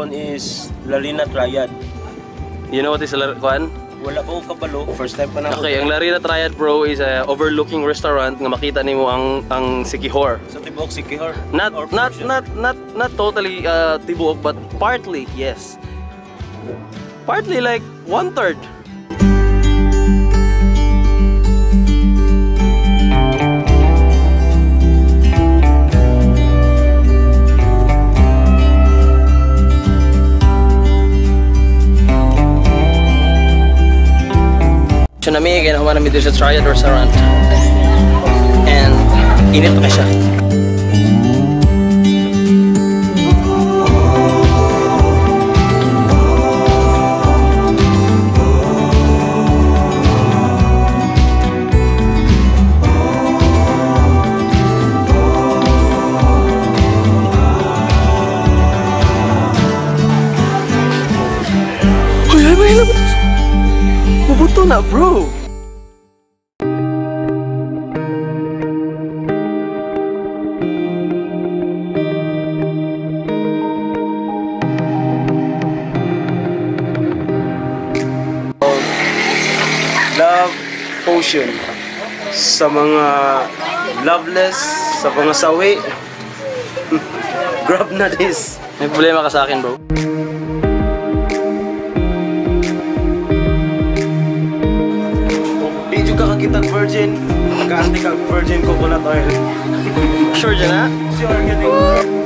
one is Larina Triad. You know what is kuan? Wala pa ko kabalo. First time pa na ako. Okay, ang Larina Triad bro is a overlooking restaurant nga makita nimo ang Siquijor. Sa Tibuok, Siquijor. Not totally Tibuok, but partly, yes. Partly like 1/3. So nami kaya naman namin dito sa Triad Restaurant. And init pa siya. Mabuto na, bro! Love potion sa mga loveless, sa mga sawi. Grab na this. May problema ka sa akin, bro. Video ka kakitang virgin, ka-anti ka virgin coconut oil. Sure dyan, ha? Sure, getting